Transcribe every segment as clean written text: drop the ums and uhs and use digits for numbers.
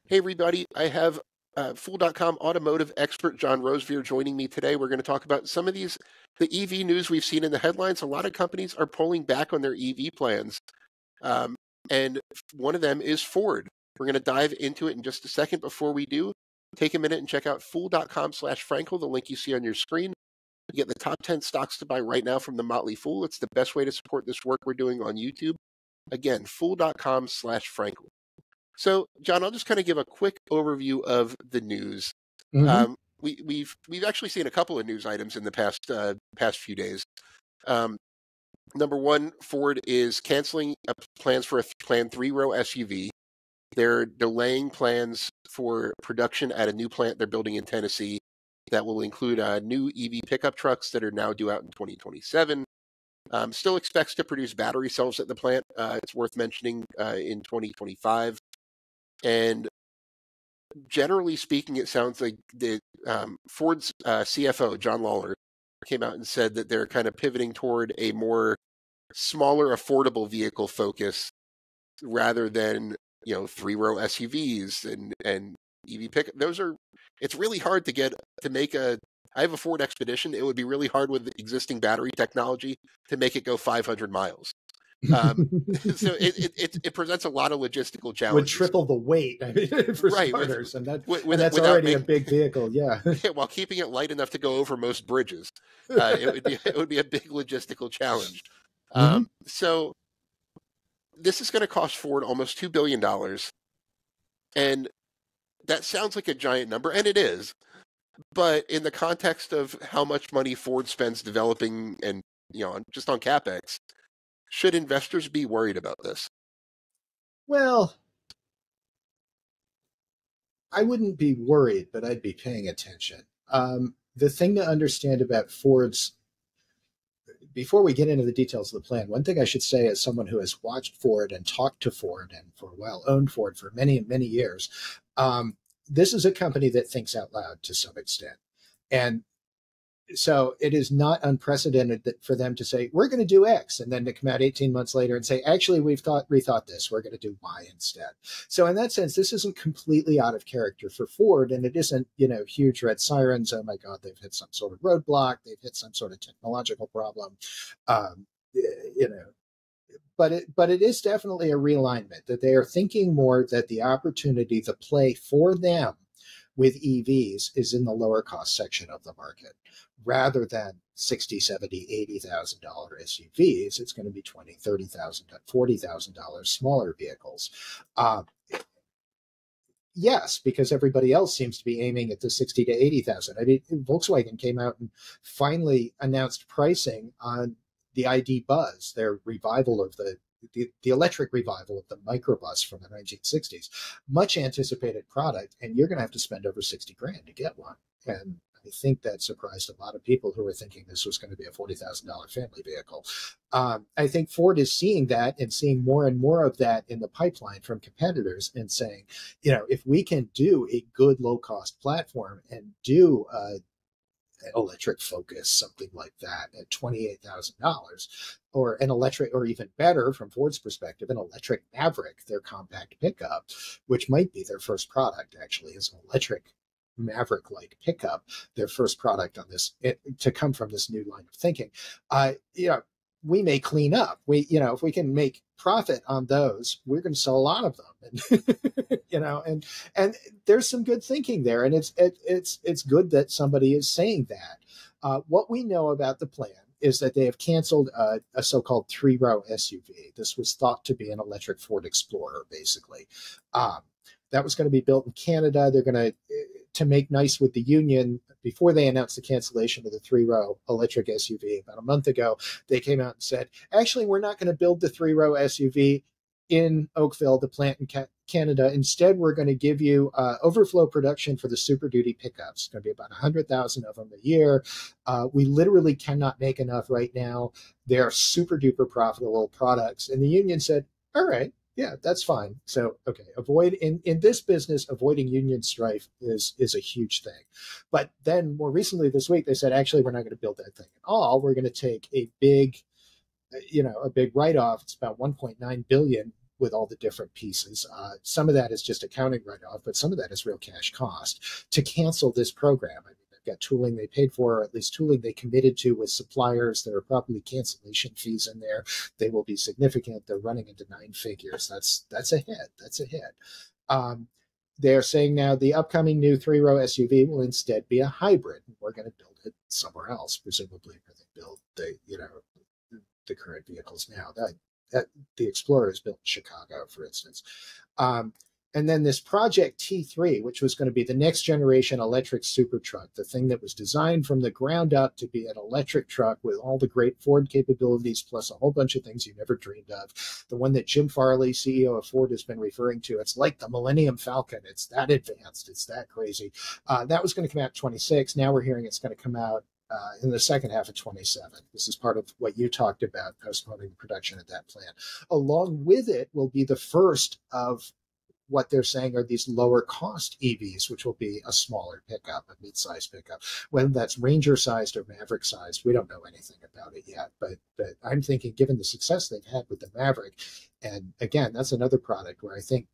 Hey, everybody. I have Fool.com automotive expert John Rosevear joining me today. We're going to talk about some of the EV news we've seen in the headlines. A lot of companies are pulling back on their EV plans, um, and one of them is Ford. We're going to dive into it in just a second. Before we do, take a minute and check out Fool.com/Frankel, the link you see on your screen. You get the top 10 stocks to buy right now from the Motley Fool. It's the best way to support this work we're doing on YouTube. Again, Fool.com/Frankel. So, John, I'll just kind of give a quick overview of the news. Mm-hmm. We've actually seen a couple of news items in the past few days. Number one, Ford is canceling plans for a planned 3-row SUV. They're delaying plans for production at a new plant they're building in Tennessee that will include new EV pickup trucks that are now due out in 2027. Still expects to produce battery cells at the plant. It's worth mentioning in 2025. And generally speaking, it sounds like Ford's CFO, John Lawler, came out and said that they're kind of pivoting toward a more smaller, affordable vehicle focus rather than, 3-row SUVs and EV pickup. It's really hard to make I have a Ford Expedition. It would be really hard with the existing battery technology to make it go 500 miles. So it presents a lot of logistical challenges. Would triple the weight, for right, starters, and that's already a big vehicle. Yeah. While keeping it light enough to go over most bridges, it would be a big logistical challenge. Mm-hmm. So this is going to cost Ford almost $2 billion, and that sounds like a giant number, and it is. But in the context of how much money Ford spends developing and just on CapEx, should investors be worried about this? Well, I wouldn't be worried, but I'd be paying attention. The thing to understand about Ford's, before we get into the details of the plan, one thing I should say as someone who has watched Ford and talked to Ford and for a while owned Ford for many, many years, this is a company that thinks out loud to some extent. And so it is not unprecedented for them to say, we're going to do X, and then to come out 18 months later and say, actually, we've rethought this. We're going to do Y instead. So in that sense, this isn't completely out of character for Ford, and it isn't, huge red sirens. Oh my God, they've hit some sort of roadblock. They've hit some sort of technological problem. But it is definitely a realignment that they are thinking more that the opportunity, the play for them with EVs is in the lower cost section of the market rather than $60,000, $70,000, $80,000 SUVs. It's going to be $20,000, $30,000, $40,000 smaller vehicles. Yes, because everybody else seems to be aiming at the 60 to 80,000. I mean, Volkswagen came out and finally announced pricing on the ID Buzz, their revival of the electric revival of the microbus from the 1960s, much anticipated product, and you're going to have to spend over 60 grand to get one. And I think that surprised a lot of people who were thinking this was going to be a $40,000 family vehicle. I think Ford is seeing that and seeing more and more of that in the pipeline from competitors and saying, if we can do a good low-cost platform and do electric Focus, something like that, at $28,000, or an electric, or even better from Ford's perspective, an electric Maverick, their compact pickup, which might be their first product actually, is an electric Maverick-like pickup, their first product on this, to come from this new line of thinking. We may clean up. If we can make profit on those, we're going to sell a lot of them. And there's some good thinking there, and it's good that somebody is saying that. What we know about the plan is that they have canceled a so-called 3-row SUV. This was thought to be an electric Ford Explorer, basically. That was going to be built in Canada. They're going to make nice with the union. Before they announced the cancellation of the 3-row electric SUV about a month ago, they came out and said, actually, we're not going to build the 3-row SUV in Oakville, the plant in Canada. Instead, we're going to give you overflow production for the Super Duty pickups. It's going to be about 100,000 of them a year. We literally cannot make enough right now. They're super duper profitable products. And the union said, all right, yeah, that's fine. So, okay, in this business, avoiding union strife is a huge thing. But then more recently this week, they said, actually, we're not going to build that thing at all. We're going to take a big write-off. It's about $1.9 billion with all the different pieces. Some of that is just accounting write-off, but some of that is real cash cost to cancel this program. I mean, they've got tooling they paid for, or at least tooling they committed to with suppliers. There are probably cancellation fees in there. They will be significant. They're running into 9 figures. That's a hit. That's a hit. They're saying now the upcoming new 3-row SUV will instead be a hybrid. We're going to build it somewhere else, presumably where they build the current vehicles now. That the Explorer is built in Chicago, for instance. And then this Project T3, which was going to be the next generation electric super truck, the thing that was designed from the ground up to be an electric truck with all the great Ford capabilities, plus a whole bunch of things you never dreamed of. The one that Jim Farley, CEO of Ford, has been referring to. It's like the Millennium Falcon. It's that advanced. It's that crazy. That was going to come out in 26. Now we're hearing it's going to come out in the second half of 27. This is part of what you talked about, postponing the production of that plant. Along with it will be the first of what they're saying are these lower cost EVs, which will be a smaller pickup, a mid-sized pickup. Whether that's Ranger sized or Maverick sized, we don't know anything about it yet. But I'm thinking, given the success they've had with the Maverick, and again, that's another product where I think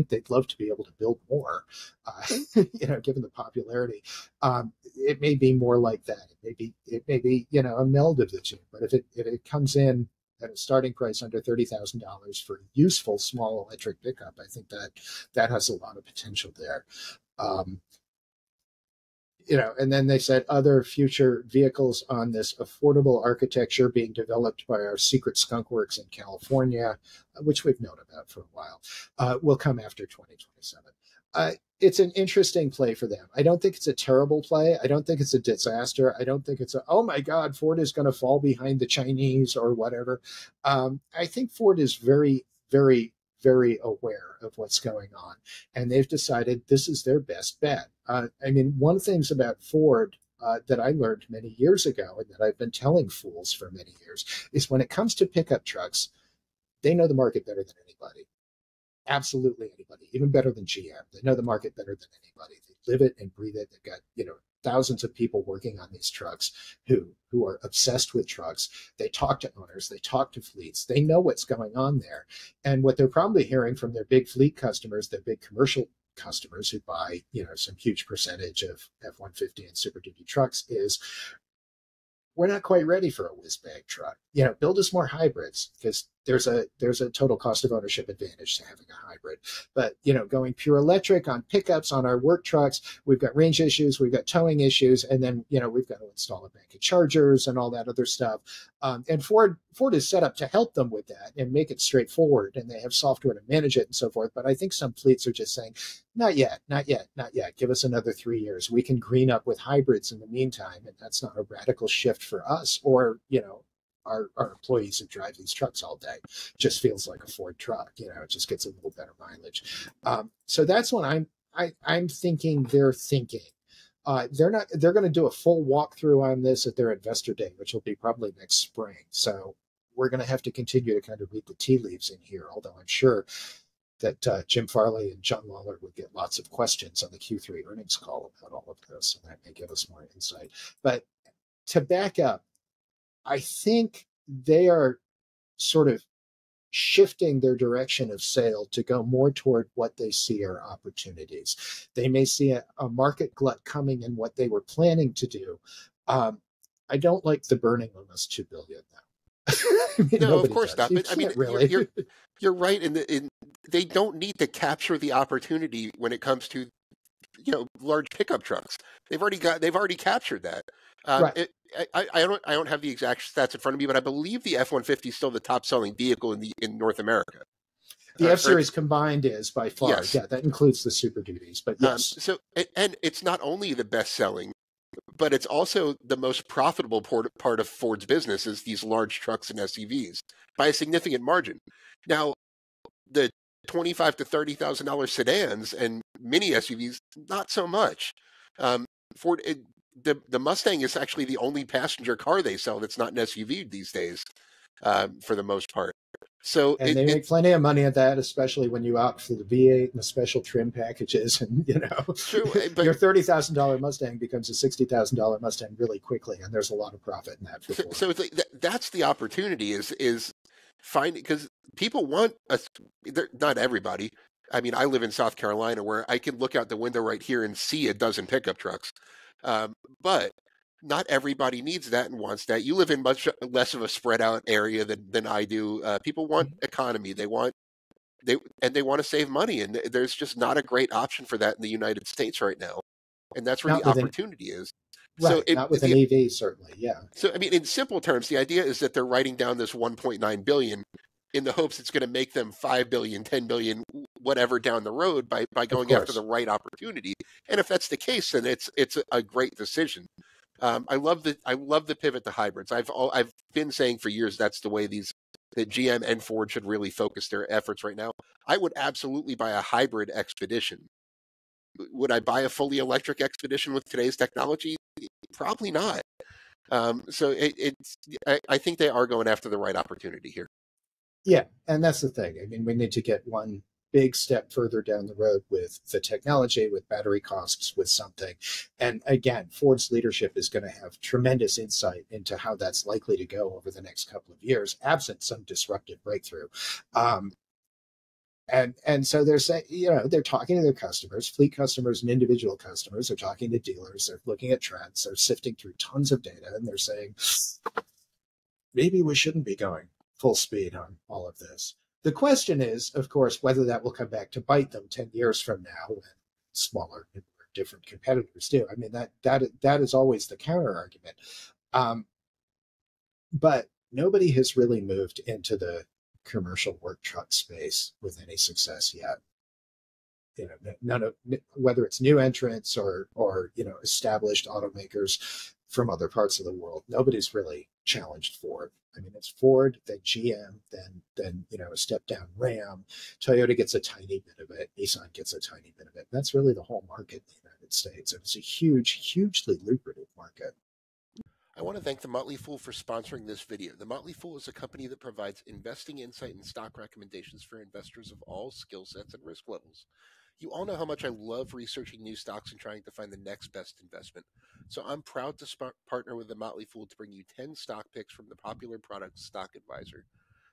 they'd love to be able to build more, given the popularity. It may be more like that. It may be a meld of the two. But if it comes in at a starting price under $30,000 for a useful small electric pickup, I think that has a lot of potential there. And then they said other future vehicles on this affordable architecture being developed by our secret skunk works in California, which we've known about for a while, will come after 2027. It's an interesting play for them. I don't think it's a terrible play. I don't think it's a disaster. I don't think it's oh my God, Ford is going to fall behind the Chinese or whatever. I think Ford is very, very, very aware of what's going on. And they've decided this is their best bet. One of the things about Ford that I learned many years ago, and that I've been telling fools for many years, is when it comes to pickup trucks, they know the market better than anybody. Absolutely anybody, even better than GM. They know the market better than anybody. They live it and breathe it. They've got, thousands of people working on these trucks who are obsessed with trucks. They talk to owners, they talk to fleets, they know what's going on there. And what they're probably hearing from their big fleet customers, their big commercial customers who buy, some huge percentage of F-150 and Super Duty trucks is, we're not quite ready for a whiz-bag truck. Build us more hybrids, because there's a total cost of ownership advantage to having a hybrid. But, going pure electric on pickups, on our work trucks, we've got range issues, we've got towing issues, and then, we've got to install a bank of chargers and all that other stuff. And Ford is set up to help them with that and make it straightforward, and they have software to manage it and so forth. But I think some fleets are just saying, not yet. Give us another 3 years. We can green up with hybrids in the meantime, and that's not a radical shift for us or, our employees who drive these trucks all day. Just feels like a Ford truck. It just gets a little better mileage. So that's what I'm thinking they're thinking. They're going to do a full walkthrough on this at their investor day, which will be probably next spring. So we're going to have to continue to kind of read the tea leaves in here, although I'm sure that Jim Farley and John Lawler would get lots of questions on the Q3 earnings call about all of this, and that may give us more insight. But to back up, I think they are sort of shifting their direction of sale to go more toward what they see are opportunities. They may see a market glut coming in what they were planning to do. I don't like the burning almost $2 billion now. No, of course does. not. But Really. you're right. They don't need to capture the opportunity when it comes to large pickup trucks. They've already captured that. Right. I don't have the exact stats in front of me, but I believe the F-150 is still the top selling vehicle in North America. The F-Series combined is by far. Yes. Yeah, that includes the Super Duties. But yes. And it's not only the best selling, but it's also the most profitable part of Ford's business is these large trucks and SUVs by a significant margin. Now, the $25,000 to $30,000 sedans and mini SUVs, not so much. Ford, the Mustang is actually the only passenger car they sell that's not an SUV these days, for the most part. So they make plenty of money at that, especially when you opt for the V8 and the special trim packages, and true, but your $30,000 Mustang becomes a $60,000 Mustang really quickly, and there's a lot of profit in that. So that's the opportunity is find because people want not everybody. I mean, I live in South Carolina where I can look out the window right here and see a dozen pickup trucks. But not everybody needs that and wants that. You live in much less of a spread out area than I do. People want economy. They want they want to save money, and there's just not a great option for that in the United States right now, and that's where the Not with an opportunity is. So right, not with an EV, certainly. Yeah, I mean, in simple terms, the idea is that they're writing down this 1.9 billion in the hopes it's going to make them 5 billion, 10 billion, whatever down the road by of going after the course. right opportunity. And if that's the case, then it's a great decision. I love the pivot to hybrids. I've been saying for years that's the way that GM and Ford should really focus their efforts right now. I would absolutely buy a hybrid Expedition. Would I buy a fully electric Expedition with today's technology? Probably not. I think they are going after the right opportunity here. Yeah, and that's the thing. I mean, we need to get one big step further down the road with the technology, with battery costs, with something. And again, Ford's leadership is going to have tremendous insight into how that's likely to go over the next couple of years, absent some disruptive breakthrough. Um, and so they're saying, they're talking to their customers, fleet customers and individual customers. They're talking to dealers. They're looking at trends. They're sifting through tons of data, and they're saying, maybe we shouldn't be going full speed on all of this. The question is, of course, whether that will come back to bite them 10 years from now when smaller, different competitors do. I mean, that is always the counter argument. But nobody has really moved into the commercial work truck space with any success yet. None of, whether it's new entrants or established automakers from other parts of the world, nobody's really challenged Ford. I mean, it's Ford, then GM, then a step down Ram. Toyota gets a tiny bit of it. Nissan gets a tiny bit of it. That's really the whole market in the United States. And it's a hugely lucrative market. I want to thank the Motley Fool for sponsoring this video. The Motley Fool is a company that provides investing insight and stock recommendations for investors of all skill sets and risk levels. You all know how much I love researching new stocks and trying to find the next best investment. So I'm proud to partner with the Motley Fool to bring you 10 stock picks from the popular product Stock Advisor.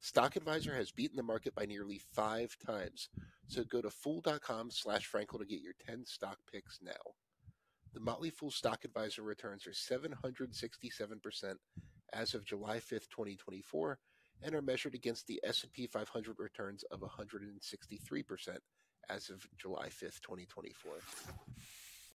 Stock Advisor has beaten the market by nearly 5 times. So go to fool.com/Frankel to get your 10 stock picks now. The Motley Fool Stock Advisor returns are 767% as of July 5th, 2024, and are measured against the S&P 500 returns of 163% as of July 5th, 2024.